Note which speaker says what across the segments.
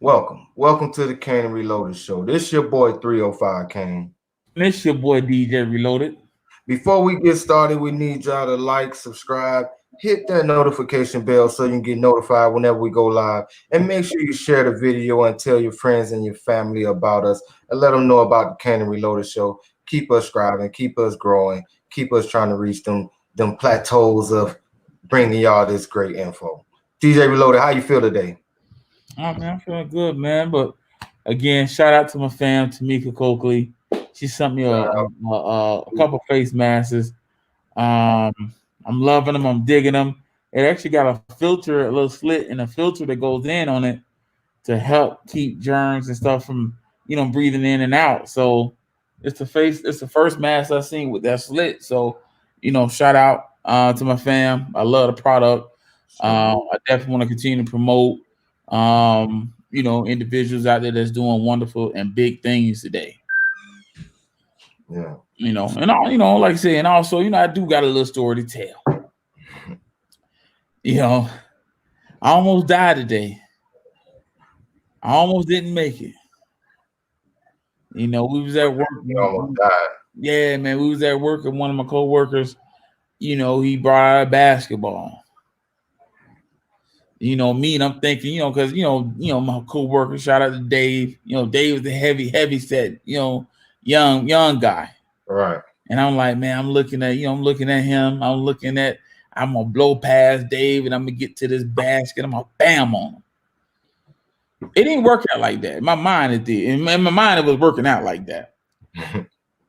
Speaker 1: Welcome to the Kane and Reloaded Show. This your boy 305 Kane.
Speaker 2: And it's your boy DJ Reloaded.
Speaker 1: Before we get started, we need y'all to like, subscribe, hit that notification bell so you can get notified whenever we go live. And make sure you share the video and tell your friends and your family about us and let them know about the Kane and Reloaded Show. Keep us striving, keep us growing, keep us trying to reach them plateaus of bringing y'all this great info. DJ Reloaded, how you feel today?
Speaker 2: Oh man, I'm feeling good, man. But again, shout out to my fam, Tamika Coakley. She sent me a couple face masks. Um, I'm loving them. I'm digging them. It actually got a filter, a little slit, and a filter that goes in on it to help keep germs and stuff from breathing in and out. So it's the first mask I've seen with that slit. So shout out to my fam. I love the product. I definitely want to continue to promote individuals out there that's doing wonderful and big things today.
Speaker 1: Yeah.
Speaker 2: And all like I said, and also, I do got a little story to tell. You know, I almost died today. I almost didn't make it. We was at work.
Speaker 1: You almost died.
Speaker 2: Yeah, man, we was at work and one of my coworkers, he brought out a basketball. Me, and I'm thinking, because my coworker, shout out to Dave. Dave was the heavy set, young guy.
Speaker 1: Right.
Speaker 2: And I'm like, man, I'm looking at him. I'm gonna blow past Dave, and I'm gonna get to this basket. I'm gonna bam on him. It didn't work out like that. In my mind, it did. In my mind, it was working out like that.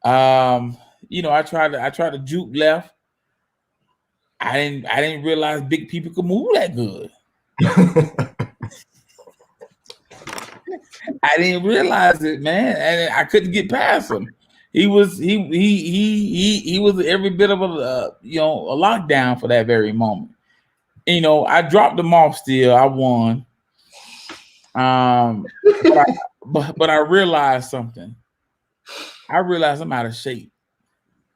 Speaker 2: I tried to juke left. I didn't realize big people could move that good. I didn't realize it, man, and I couldn't get past him. He was every bit of a lockdown for that very moment. I dropped him off. Still, I won. But I realized something. I realized I'm out of shape.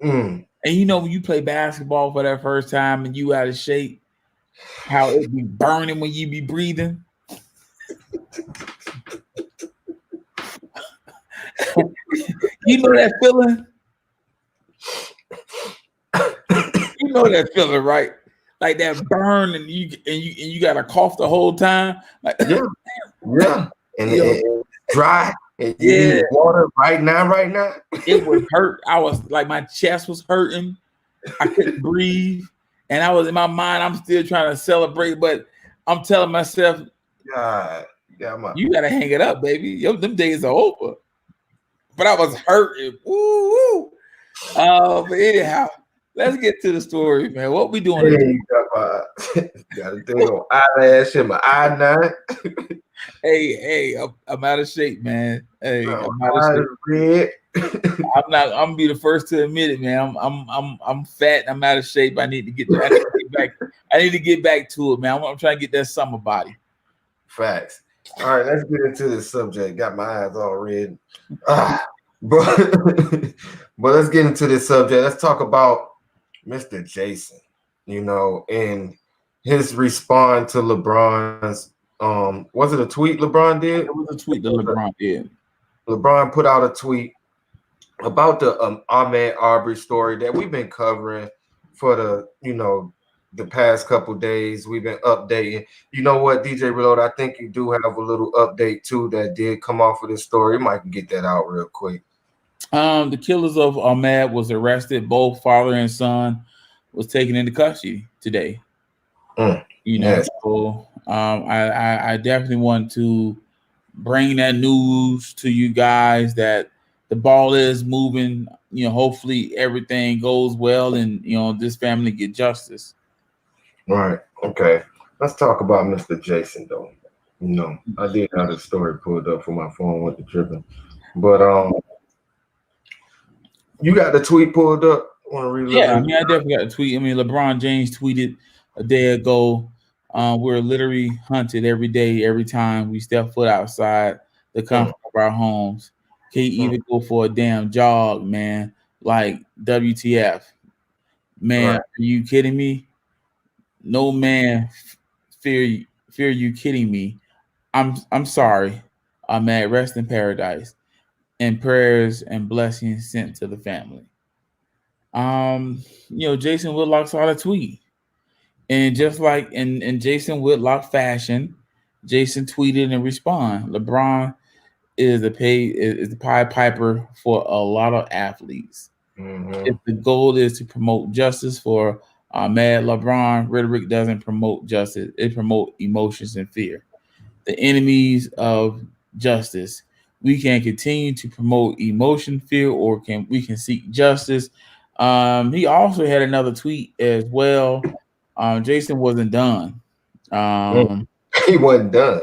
Speaker 2: And when you play basketball for that first time and you out of shape, how it be burning when you be breathing. You know that feeling? You know that feeling, right? Like that burn, and you gotta cough the whole time. Like,
Speaker 1: yeah. And it's dry. And you need water right now.
Speaker 2: It was hurt. I was like, my chest was hurting. I couldn't breathe. And I was in my mind, I'm still trying to celebrate, but I'm telling myself,
Speaker 1: God,
Speaker 2: you gotta hang it up, baby. Them days are over. But I was hurting. Woo! But anyhow, let's get to the story, man. What we doing today?
Speaker 1: Got a thing on eyelash and my eye nine.
Speaker 2: Hey, I'm out of shape, man. Hey, I'm out of shape.
Speaker 1: Red.
Speaker 2: I'm gonna be the first to admit it, man. I'm fat. I'm out of shape. I need to get back. I need to get back to it, man. I'm trying to get that summer body.
Speaker 1: Facts. All right, let's get into this subject. Got my eyes all red. But let's get into this subject. Let's talk about Mr. Jason, and his response to LeBron's was it a tweet LeBron did?
Speaker 2: It was a tweet that LeBron did.
Speaker 1: LeBron put out a tweet about the Ahmaud Arbery story that we've been covering for the past couple days. We've been updating. You know what, DJ Reload? I think you do have a little update too that did come off of this story. You might get that out real quick.
Speaker 2: The killers of Ahmaud was arrested. Both father and son was taken into custody today.
Speaker 1: Yes.
Speaker 2: So I definitely want to bring that news to you guys that the ball is moving. Hopefully everything goes well and this family get justice.
Speaker 1: Right. Okay. Let's talk about Mr. Jason though. I did have the story pulled up for my phone with the tripping, but you got the tweet pulled up. Want to read?
Speaker 2: Yeah, I definitely got a tweet. LeBron James tweeted a day ago. We're literally hunted every day, every time we step foot outside the comfort of our homes. Can't even go for a damn jog, man. Like WTF, man? Right. Are you kidding me? No man, fear you kidding me? I'm sorry. Ahmed, rest in paradise, and prayers and blessings sent to the family. Jason Whitlock saw the tweet, and just like in Jason Whitlock fashion, Jason tweeted and respond. LeBron is the Pied Piper for a lot of athletes. If
Speaker 1: Mm-hmm.
Speaker 2: the goal is to promote justice for Mad LeBron, rhetoric doesn't promote justice; it promotes emotions and fear. The enemies of justice. We can continue to promote emotion, fear, or can seek justice. He also had another tweet as well. Jason wasn't done. Um,
Speaker 1: He wasn't done.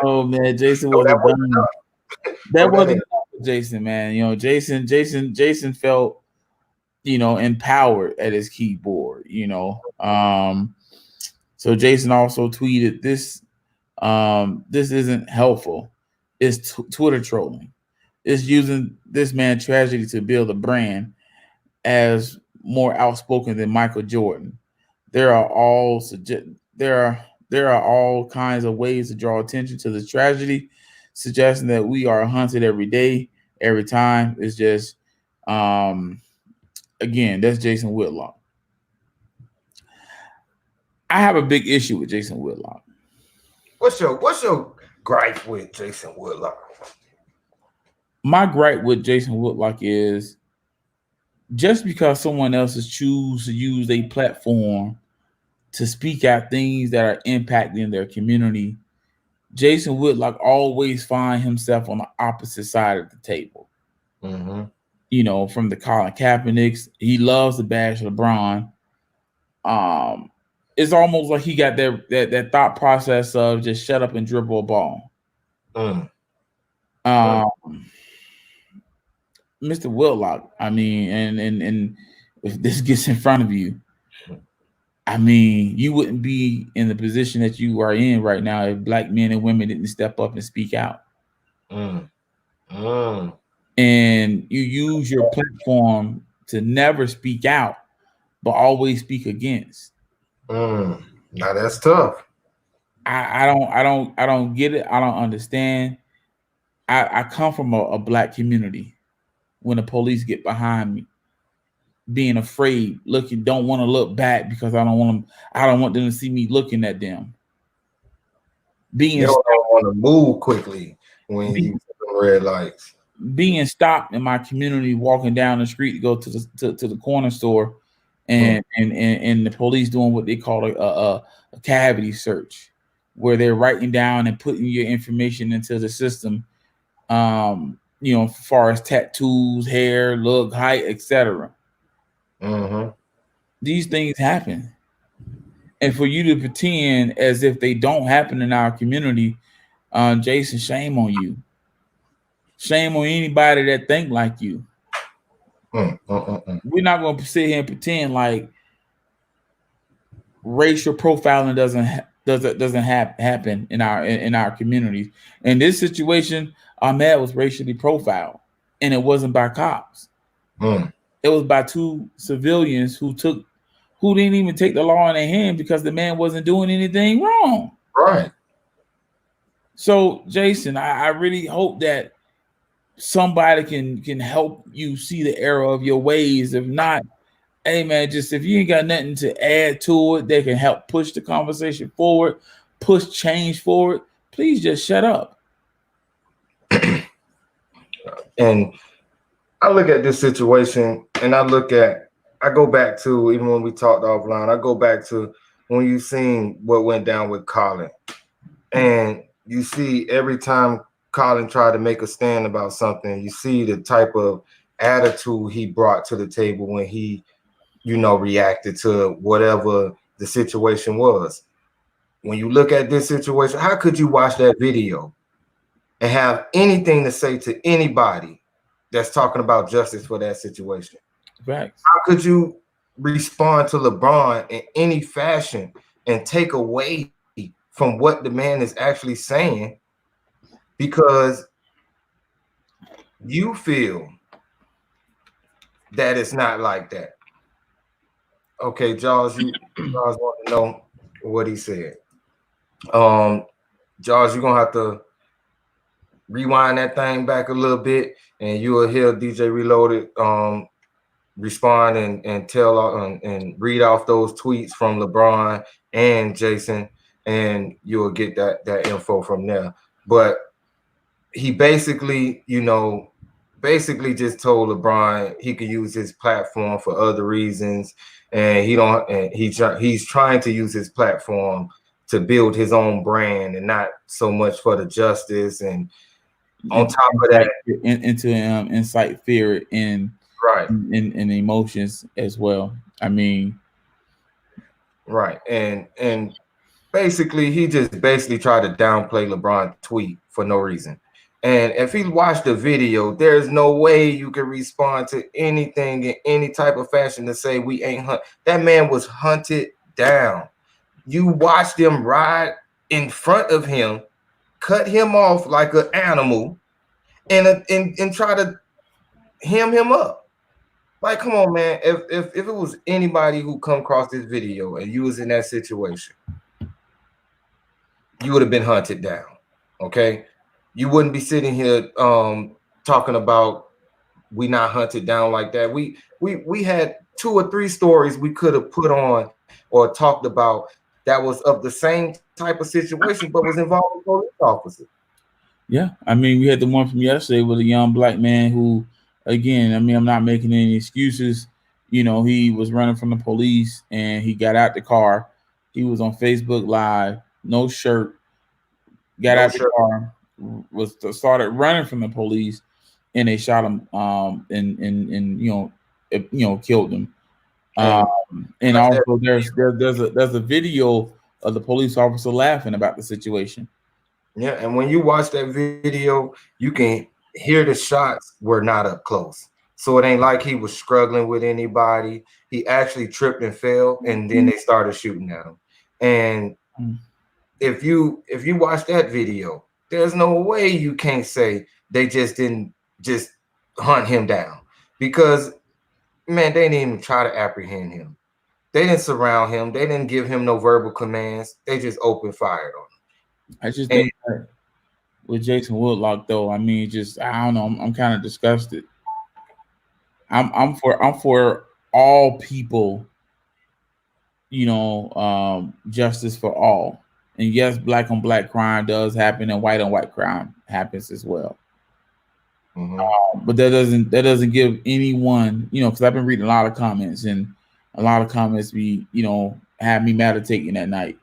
Speaker 2: no, man, Jason
Speaker 1: No, that
Speaker 2: wasn't
Speaker 1: wasn't
Speaker 2: done.
Speaker 1: enough.
Speaker 2: That
Speaker 1: No, that
Speaker 2: wasn't
Speaker 1: ain't.
Speaker 2: enough for Jason, man. Jason felt, empowered at his keyboard. So Jason also tweeted this. This isn't helpful. It's Twitter trolling. It's using this man's tragedy to build a brand as more outspoken than Michael Jordan. There are all there are all kinds of ways to draw attention to the tragedy, suggesting that we are hunted every day, every time. It's just um again, that's Jason Whitlock. I have a big issue with Jason Whitlock.
Speaker 1: What's your gripe with Jason Whitlock?
Speaker 2: My gripe with Jason Whitlock is just because someone else has choose to use a platform to speak out things that are impacting their community, Jason Whitlock always find himself on the opposite side of the table.
Speaker 1: Mm-hmm.
Speaker 2: From the Colin Kaepernicks, he loves to bash LeBron. Um, it's almost like he got that thought process of just shut up and dribble a ball.
Speaker 1: Mm. Mm.
Speaker 2: Um, Mr. Whitlock, I mean, and if this gets in front of you, I mean, you wouldn't be in the position that you are in right now if black men and women didn't step up and speak out.
Speaker 1: Mm. Mm.
Speaker 2: And you use your platform to never speak out, but always speak against.
Speaker 1: Mm. Now that's tough.
Speaker 2: I don't get it. I don't understand. I come from a black community. When the police get behind me, being afraid, looking, don't want to look back because I don't want them to see me looking at them.
Speaker 1: You
Speaker 2: Being
Speaker 1: don't want to move quickly when you
Speaker 2: being,
Speaker 1: see them red lights.
Speaker 2: being stopped in my community, walking down the street to go to the corner store,
Speaker 1: Mm.
Speaker 2: and the police doing what they call a cavity search, where they're writing down and putting your information into the system. As far as tattoos, hair, look, height, etc.
Speaker 1: Mm-hmm.
Speaker 2: These things happen, and for you to pretend as if they don't happen in our community, Jason, shame on you. Shame on anybody that think like you.
Speaker 1: Mm. Mm.
Speaker 2: We're not going to sit here and pretend like racial profiling doesn't happen in our communities. In this situation, Ahmed was racially profiled, and it wasn't by cops.
Speaker 1: Mm.
Speaker 2: It was by two civilians who didn't even take the law in their hand because the man wasn't doing anything wrong.
Speaker 1: Right.
Speaker 2: So, Jason, I really hope that somebody can help you see the error of your ways. If not, hey man, just if you ain't got nothing to add to it that can help push the conversation forward, push change forward, please just shut up.
Speaker 1: And I look at this situation and I go back to, even when we talked offline, I go back to when you seen what went down with Colin. And you see every time Colin tried to make a stand about something, you see the type of attitude he brought to the table when he, reacted to whatever the situation was. When you look at this situation, how could you watch that video and have anything to say to anybody that's talking about justice for that situation?
Speaker 2: Facts.
Speaker 1: How could you respond to LeBron in any fashion and take away from what the man is actually saying because you feel that it's not like that? Okay, Jaws want to know what he said. Um, Josh, you're gonna have to rewind that thing back a little bit, and you will hear DJ Reloaded respond and tell and read off those tweets from LeBron and Jason, and you will get that info from there. But he basically, basically just told LeBron he could use his platform for other reasons, and he don't, and he's trying to use his platform to build his own brand and not so much for the justice. And on top of that,
Speaker 2: into incite fear and
Speaker 1: right,
Speaker 2: in emotions as well. I mean,
Speaker 1: right, and basically he just basically tried to downplay LeBron tweet for no reason. And if he watched the video, there's no way you can respond to anything in any type of fashion to say we ain't hunt. That man was hunted down. You watched him ride in front of him, cut him off like an animal, and try to hem him up. Like, come on, man. If it was anybody who come across this video and you was in that situation, you would have been hunted down. Okay. You wouldn't be sitting here talking about we not hunted down like that. We had 2 or 3 stories we could have put on or talked about that was of the same type of situation, but was involving police officers.
Speaker 2: yeah, I mean, we had the one from yesterday with a young black man who, again, I mean, I'm not making any excuses. You know, he was running from the police and he got out the car. He was on Facebook Live, no shirt, got
Speaker 1: No
Speaker 2: out the
Speaker 1: shirt.
Speaker 2: car, was started running from the police, and they shot him, and killed him.
Speaker 1: And
Speaker 2: And
Speaker 1: watch that
Speaker 2: also, there's a video of the police officer laughing about the situation.
Speaker 1: Yeah, and when you watch that video, you can hear the shots were not up close. So it ain't like he was struggling with anybody. He actually tripped and fell, and then they started shooting at him. And if you watch that video, there's no way you can't say they just didn't just hunt him down, because man, they didn't even try to apprehend him. They didn't surround him. They didn't give him no verbal commands. They just opened fire on
Speaker 2: I just
Speaker 1: him.
Speaker 2: think that with Jason Whitlock, though, I mean, just I don't know, I'm kind of disgusted. I'm for all people, justice for all. And yes, black on black crime does happen, and white on white crime happens as well.
Speaker 1: Mm-hmm.
Speaker 2: But that doesn't give anyone, because I've been reading a lot of comments, and a lot of comments have me meditating at night,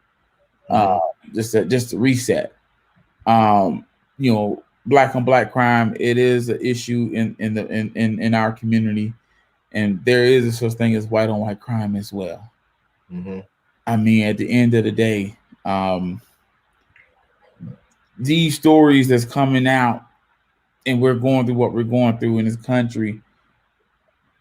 Speaker 2: just to reset. Um, Black on black crime, it is an issue in our community, and there is a such thing as white on white crime as well.
Speaker 1: Mm-hmm.
Speaker 2: I mean, at the end of the day, these stories that's coming out, and we're going through what we're going through in this country.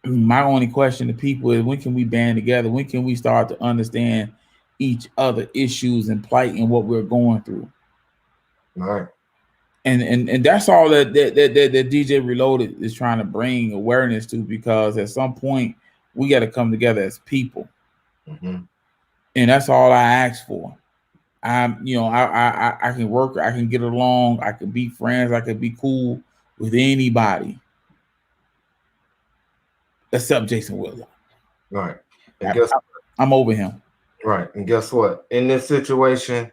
Speaker 2: My only question to people is, when can we band together? When can we start to understand each other issues and plight and what we're going through?
Speaker 1: All right.
Speaker 2: And that's all that DJ Reloaded is trying to bring awareness to, because at some point we got to come together as people, and that's all I ask for. I can work, I can get along, I can be friends, I can be cool with anybody except Jason Whitlock.
Speaker 1: Right. And
Speaker 2: I'm over him.
Speaker 1: Right. And guess what? In this situation,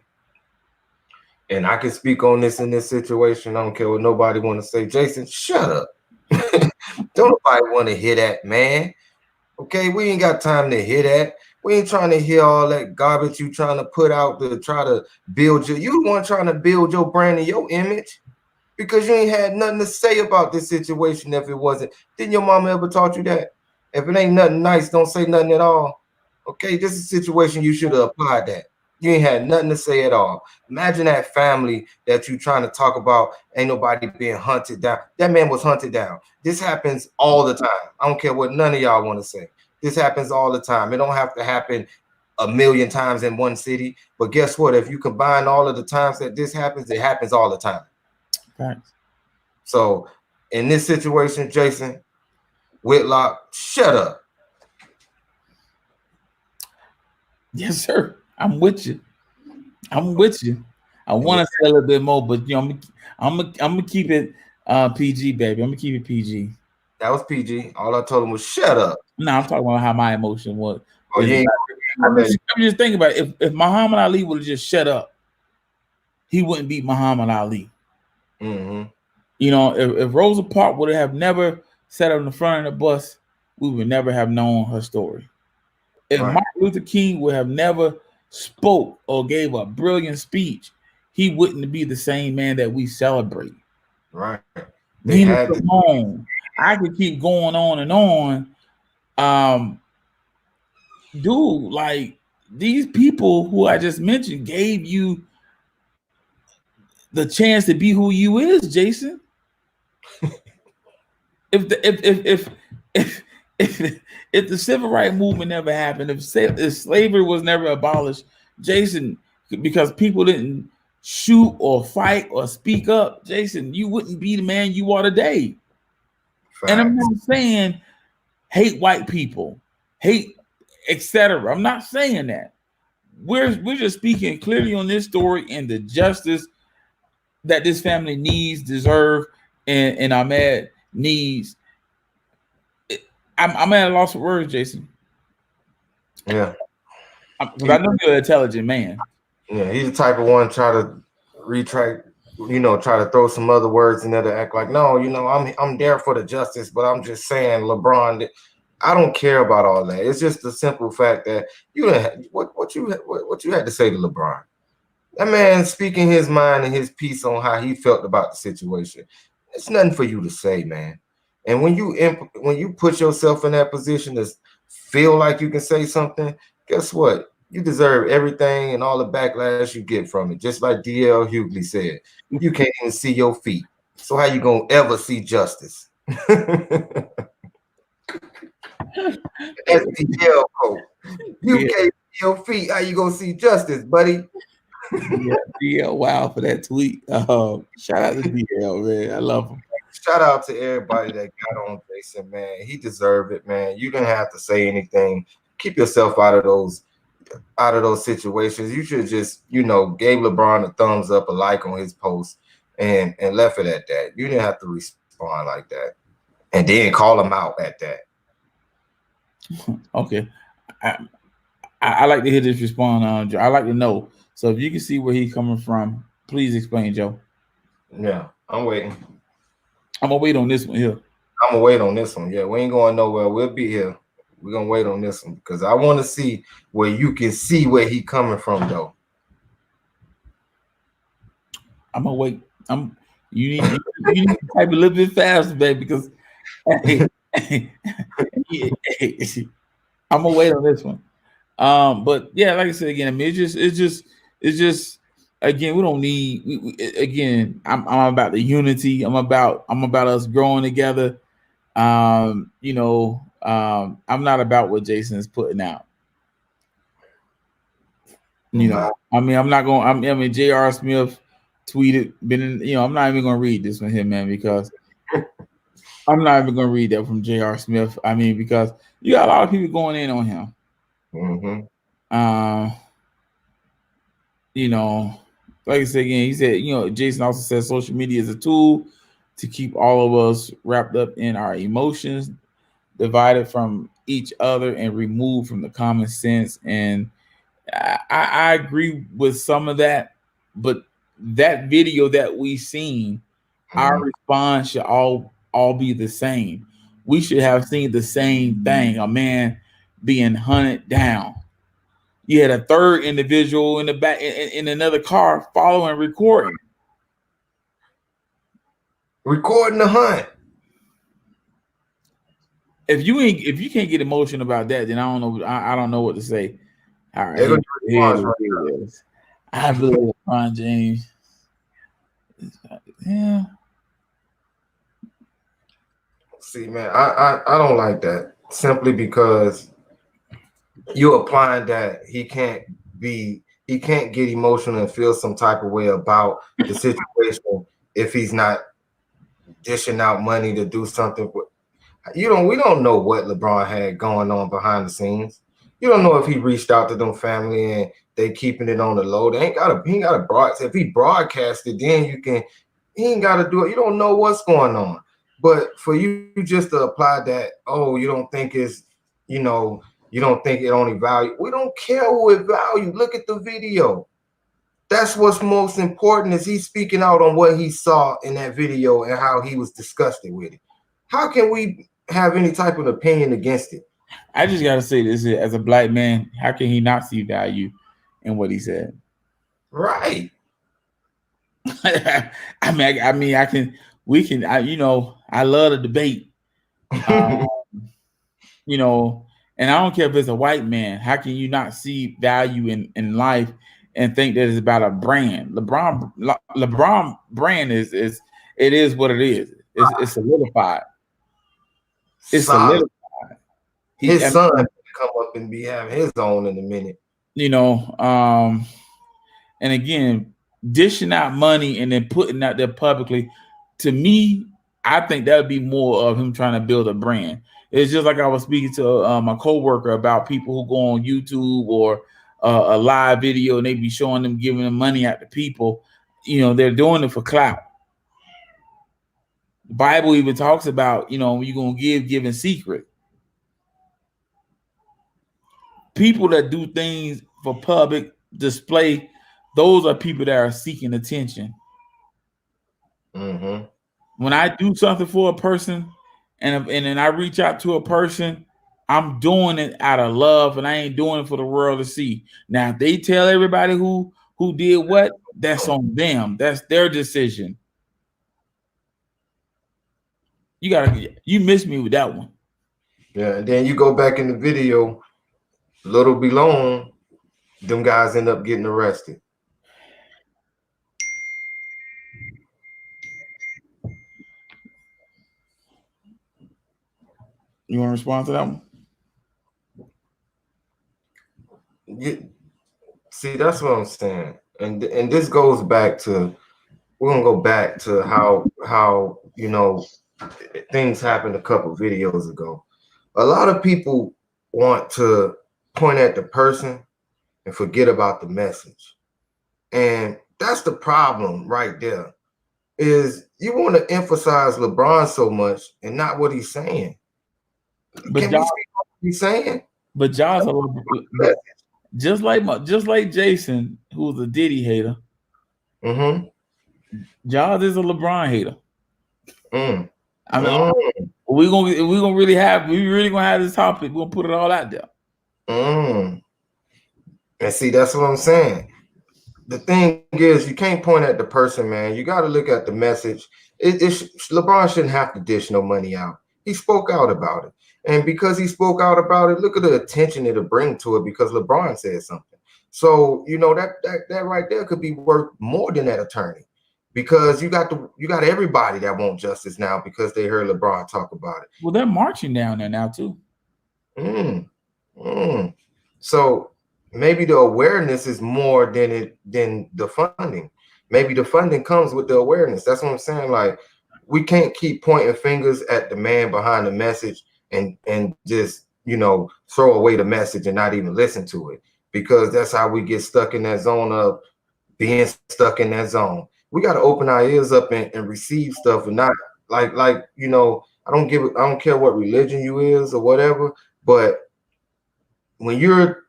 Speaker 1: and I can speak on this in this situation, I don't care what nobody want to say. Jason, shut up. Don't nobody want to hear that, man. Okay, we ain't got time to hear that. We ain't trying to hear all that garbage you trying to put out to try to build you the one trying to build your brand and your image, because you ain't had nothing to say about this situation. If it wasn't, didn't your mama ever taught you that? If it ain't nothing nice, don't say nothing at all. Okay, this is a situation you should have applied that. You ain't had nothing to say at all. Imagine that family that you trying to talk about. Ain't nobody being hunted down. That man was hunted down. This happens all the time. I don't care what none of y'all want to say. This happens all the time. It don't have to happen a million times in one city. But guess what? If you combine all of the times that this happens, it happens all the time.
Speaker 2: Thanks.
Speaker 1: So in this situation, Jason Whitlock, shut up.
Speaker 2: Yes, sir. I'm with you. I want to say a little bit more, but I'm gonna keep it PG, baby. I'm gonna keep it PG.
Speaker 1: That was PG. All I told him was shut up.
Speaker 2: No, I'm talking about how my emotion was.
Speaker 1: Oh,
Speaker 2: Is
Speaker 1: you ain't
Speaker 2: I'm just thinking about it. If Muhammad Ali would have just shut up, he wouldn't beat Muhammad Ali.
Speaker 1: Mm-hmm.
Speaker 2: You know, if Rosa Parks would have never sat on the front of the bus, we would never have known her story. If
Speaker 1: Right.
Speaker 2: Martin Luther King would have never spoke or gave a brilliant speech, he wouldn't be the same man that we celebrate.
Speaker 1: Right. They
Speaker 2: Nina
Speaker 1: had to.
Speaker 2: Simone. I could keep going on and on. Um, Dude, like these people who I just mentioned gave you the chance to be who you is, Jason. If the if if if the civil rights movement never happened, if slavery was never abolished, Jason, because people didn't shoot or fight or speak up, Jason, you wouldn't be the man you are today. And I'm
Speaker 1: Facts.
Speaker 2: not saying hate white people, hate, etc. I'm not saying that. We're just speaking clearly on this story and the justice that this family needs, deserve, and Ahmed needs. I'm at a loss for words, Jason.
Speaker 1: Yeah.
Speaker 2: Because I know you're an intelligent man.
Speaker 1: Yeah, he's the type of one try to retract, try to throw some other words in there to act like, no, I'm there for the justice, but I'm just saying, LeBron, I don't care about all that. It's just the simple fact that you didn't what you had to say to LeBron. That man speaking his mind and his piece on how he felt about the situation. It's nothing for you to say, man. And when you put yourself in that position to feel like you can say something, guess what? You deserve everything and all the backlash you get from it. Just like DL Hughley said, you can't even see your feet. So how you gonna ever see justice? That's DL quote. You can't see your feet. How you gonna see justice, buddy?
Speaker 2: Yeah, DL, wow for that tweet. Shout out to DL, man. I love him.
Speaker 1: Shout out to everybody that got on Jason, man. He deserved it, man. You didn't have to say anything. Keep yourself out of those situations. You should just, gave LeBron a thumbs up, a like on his post, and left it at that. You didn't have to respond like that, and then call him out at that.
Speaker 2: Okay, I like to hear this respond. I like to know. So if you can see where he's coming from, please explain, Joe.
Speaker 1: Yeah, I'm waiting.
Speaker 2: I'm gonna wait on this one here.
Speaker 1: I'm gonna wait on this one. Yeah, we ain't going nowhere. We'll be here. We're gonna wait on this one because I want to see where you can see where he coming from, though.
Speaker 2: I'm gonna wait. You need to type a little bit faster, baby, because hey, I'm gonna wait on this one. But yeah, like I said again, I mean, it's just again, we don't need. Again, I'm about the unity. I'm about us growing together. I'm not about what Jason's putting out. I mean, I'm not going. I mean, J.R. Smith tweeted. I'm not even going to read this from him, man, because I'm not even going to read that from J.R. Smith. I mean, because you got a lot of people going in on him.
Speaker 1: Mm-hmm.
Speaker 2: Like I said again, he said, Jason also said social media is a tool to keep all of us wrapped up in our emotions, divided from each other, and removed from the common sense. And I agree with some of that, but that video that we seen, our response should all be the same. We should have seen the same thing: a man being hunted down. You had a third individual in the back in another car following, recording
Speaker 1: the hunt.
Speaker 2: If you can't get emotional about that, then I don't know. I don't know what to say. All right, here it is. I believe LeBron James. Yeah.
Speaker 1: See, man, I don't like that simply because you're applying that he can't get emotional and feel some type of way about the situation if he's not dishing out money to do something. We don't know what LeBron had going on behind the scenes. You don't know if he reached out to them family and they keeping it on the low. They ain't gotta, he ain't gotta broadcast. If he broadcast it, then you can, he ain't gotta do it. You don't know what's going on. But for you just to apply that, oh, you don't think it's, you know, you don't think it only value. We don't care who it value. Look at the video. That's what's most important is he speaking out on what he saw in that video and how he was disgusted with it. How can we have any type of opinion against it?
Speaker 2: I just gotta say this as a black man, how can he not see value in what he said?
Speaker 1: Right.
Speaker 2: I mean, I can, we can, you know, I love the debate, you know, and I don't care if it's a white man. How can you not see value in life and think that it's about a brand? LeBron brand is it is what it is. It's solidified. It's
Speaker 1: Solid.
Speaker 2: solidified.
Speaker 1: His son come up and be having his own in a minute.
Speaker 2: You know, and again, dishing out money and then putting out there publicly, to me, I think that would be more of him trying to build a brand. It's just like I was speaking to my coworker about people who go on YouTube or a live video and they be showing them giving them money out to people. You know, they're doing it for clout. The Bible even talks about, you know, you're gonna give in secret. People that do things for public display, those are people that are seeking attention.
Speaker 1: Mm-hmm.
Speaker 2: When I do something for a person and then I reach out to a person, I'm doing it out of love and I ain't doing it for the world to see. Now, if they tell everybody who did what, that's on them. That's their decision. You missed me with that one.
Speaker 1: Yeah, and then you go back in the video, little below, them guys end up getting arrested.
Speaker 2: You want to respond to that one?
Speaker 1: See, that's what I'm saying. And this goes back to, we're gonna go back to how you know things happened a couple videos ago. A lot of people want to point at the person and forget about the message. And that's the problem right there. Is you want to emphasize LeBron so much and not what he's saying.
Speaker 2: But
Speaker 1: Can we speak on what he's saying?
Speaker 2: But Jaws, just like Jason, who's a Diddy hater.
Speaker 1: Mm-hmm.
Speaker 2: Jaws is a LeBron hater.
Speaker 1: Mm.
Speaker 2: I mean, we really gonna have this topic. We're gonna put it all out there.
Speaker 1: And see, that's what I'm saying. The thing is, you can't point at the person, man. You got to look at the message. LeBron shouldn't have to dish no money out. He spoke out about it. And because he spoke out about it, look at the attention it'll bring to it because LeBron said something. So, you know, that right there could be worth more than that attorney because you got everybody that want justice now because they heard LeBron talk about it.
Speaker 2: Well, they're marching down there now too.
Speaker 1: So maybe the awareness is more than the funding. Maybe the funding comes with the awareness. That's what I'm saying. Like, we can't keep pointing fingers at the man behind the message and just, you know, throw away the message and not even listen to it, because that's how we get stuck in that zone of being stuck in that zone. We got to open our ears up and receive stuff, and not like you know, I don't care what religion you is or whatever, but when you're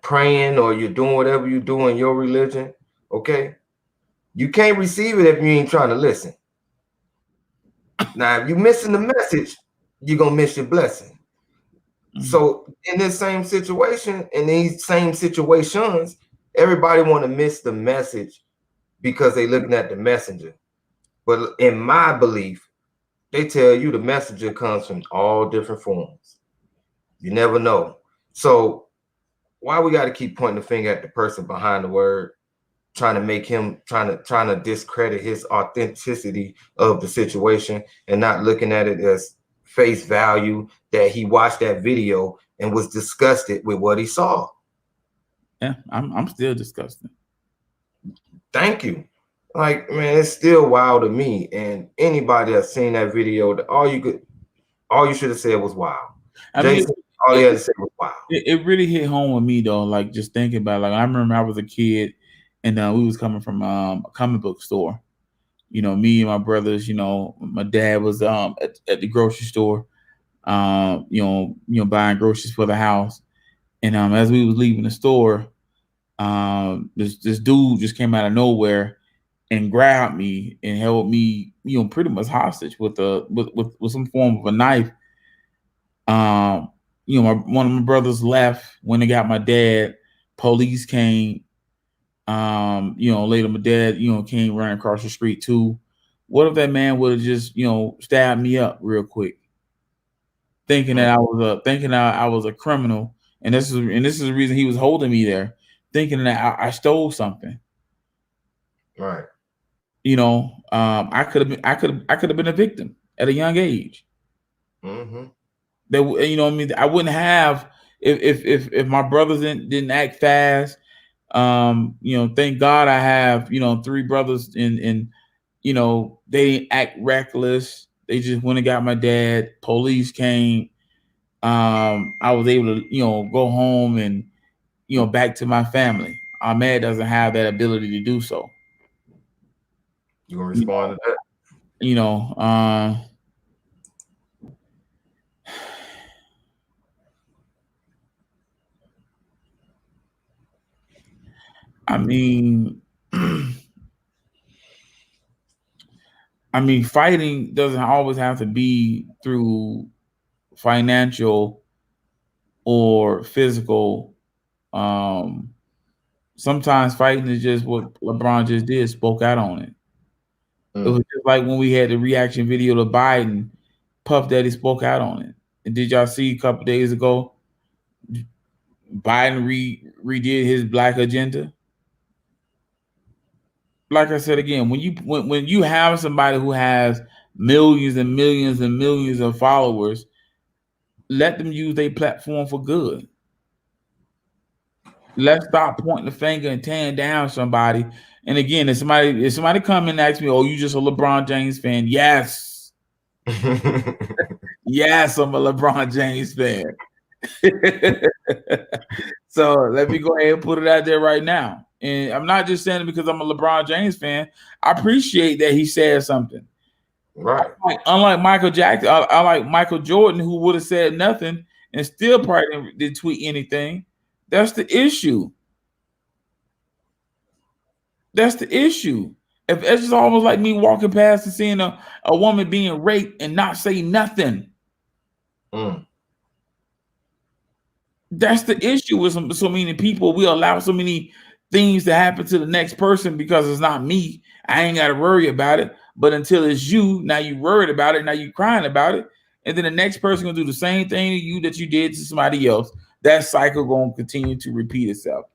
Speaker 1: praying or you're doing whatever you do in your religion, okay, you can't receive it if you ain't trying to listen. Now, if you're missing the message, you're gonna miss your blessing. So in this same situation, in these same situations, everybody want to miss the message because they looking at the messenger. But in my belief, they tell you the messenger comes from all different forms. You never know. So why we got to keep pointing the finger at the person behind the word, trying to make him trying to discredit his authenticity of the situation and not looking at it as face value, that he watched that video and was disgusted with what he saw.
Speaker 2: Yeah, I'm still disgusted.
Speaker 1: Thank you. Like, man, it's still wild to me. And anybody that's seen that video, all you should have said was wow.
Speaker 2: I mean,
Speaker 1: Jason, All he
Speaker 2: it,
Speaker 1: had to say was wow.
Speaker 2: it really hit home with me though. Like just thinking about it. Like I remember I was a kid, and we was coming from a comic book store. Me and my brothers. My dad was at the grocery store. Buying groceries for the house, and as we was leaving the store, this dude just came out of nowhere and grabbed me and held me, pretty much hostage with with some form of a knife. Um, one of my brothers left when they got my dad. Police came. Later my dad, came running across the street too. What if that man would have just, stabbed me up real quick, thinking that I was a criminal, and this is the reason he was holding me there, thinking that I stole something.
Speaker 1: Right.
Speaker 2: I could have been a victim at a young age.
Speaker 1: Mm-hmm.
Speaker 2: That I mean, I wouldn't have if my brothers didn't act fast. Thank God I have three brothers, and they didn't act reckless. They just went and got my dad. Police came. I was able to go home and back to my family. Ahmed doesn't have that ability to do so.
Speaker 1: You gonna
Speaker 2: You
Speaker 1: respond
Speaker 2: know,
Speaker 1: to that?
Speaker 2: you know. I mean, fighting doesn't always have to be through financial or physical. Um, Sometimes fighting is just what LeBron just did, spoke out on it. It was just like when we had the reaction video to Biden, Puff Daddy spoke out on it. And did y'all see a couple days ago, Biden redid his black agenda? Like I said again, when you have somebody who has millions and millions and millions of followers, let them use their platform for good. Let's stop pointing the finger and tearing down somebody. And again, if somebody come and ask me, "Oh, you just a LeBron James fan?" Yes, yes, I'm a LeBron James fan. So let me go ahead and put it out there right now. And I'm not just saying it because I'm a LeBron James fan. I appreciate that he said something.
Speaker 1: Right.
Speaker 2: Unlike Michael Jackson, I like Michael Jordan, who would have said nothing and still probably didn't tweet anything. That's the issue. That's the issue. If it's just almost like me walking past and seeing a woman being raped and not say nothing. That's the issue with so many people. We allow so many things to happen to the next person because it's not me. I ain't got to worry about it. But until it's you, now you worried about it. Now you crying about it. And then the next person gonna do the same thing to you that you did to somebody else. That cycle gonna continue to repeat itself.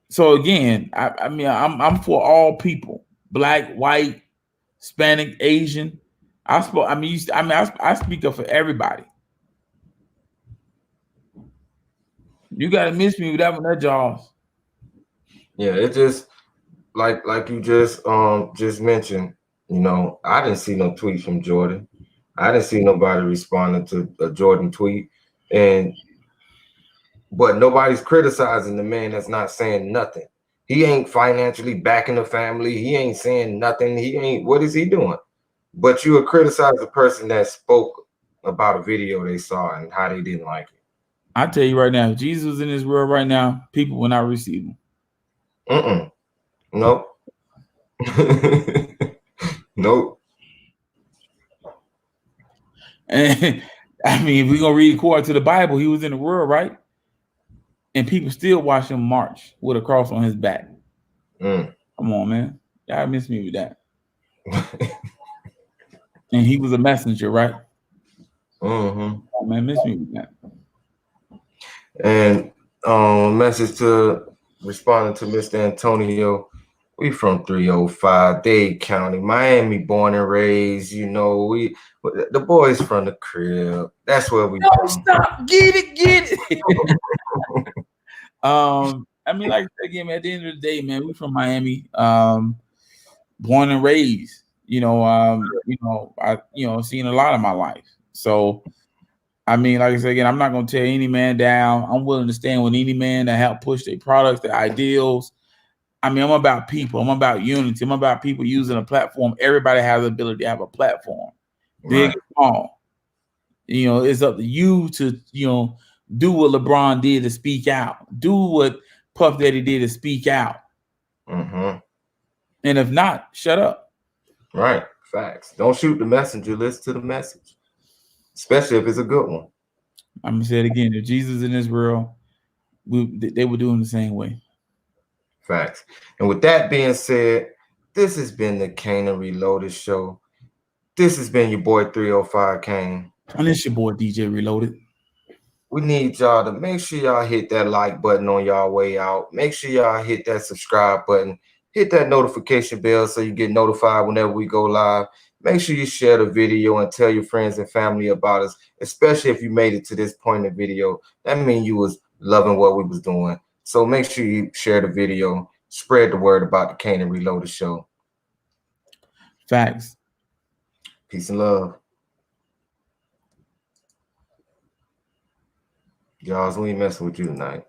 Speaker 2: So again, I'm for all people, black, white, Hispanic, Asian. I speak up for everybody. You gotta miss me with that one, that Jaws.
Speaker 1: Yeah, it just like you just mentioned. I didn't see no tweet from Jordan. I didn't see nobody responding to a Jordan tweet, but nobody's criticizing the man that's not saying nothing. He ain't financially backing the family. He ain't saying nothing. He ain't. What is he doing? But you would criticize the person that spoke about a video they saw and how they didn't like it.
Speaker 2: I tell you right now, if Jesus was in this world right now, people will not receive him.
Speaker 1: Nope. Nope.
Speaker 2: And I mean, if we're gonna read according to the Bible, he was in the world, right? And people still watch him march with a cross on his back. Come on, man. Y'all miss me with that. And he was a messenger, right?
Speaker 1: Mm-hmm.
Speaker 2: Oh, man, miss me with that.
Speaker 1: And message to responding to Mr. Antonio. We from 305 Dade County, Miami, born and raised. The boys from the crib. That's where we from.
Speaker 2: Stop, get it. Like I said again, at the end of the day, man, we from Miami. Born and raised. I seen a lot of my life. So I mean, like I said again, I'm not gonna tear any man down. I'm willing to stand with any man that help push their products, their ideals. I mean, I'm about people. I'm about unity. I'm about people using a platform. Everybody has the ability to have a platform, big
Speaker 1: Right.
Speaker 2: and small. It's up to you to, do what LeBron did to speak out. Do what Puff Daddy did to speak out.
Speaker 1: Mm-hmm.
Speaker 2: And if not, shut up.
Speaker 1: Right. Facts. Don't shoot the messenger. Listen to the message, especially if it's a good one.
Speaker 2: I'm gonna say it again. If Jesus in this world, they were doing the same way.
Speaker 1: Facts. And with that being said, this has been the Kane and Reloaded show. This has been your boy 305 Kane.
Speaker 2: And it's your boy DJ Reloaded.
Speaker 1: We need y'all to make sure y'all hit that like button on y'all way out. Make sure y'all hit that subscribe button. Hit that notification bell so you get notified whenever we go live. Make sure you share the video and tell your friends and family about us, especially if you made it to this point in the video. That means you was loving what we was doing. So make sure you share the video. Spread the word about the Kane and Reloaded show.
Speaker 2: Facts.
Speaker 1: Peace and love. Y'all, we ain't messing with you tonight.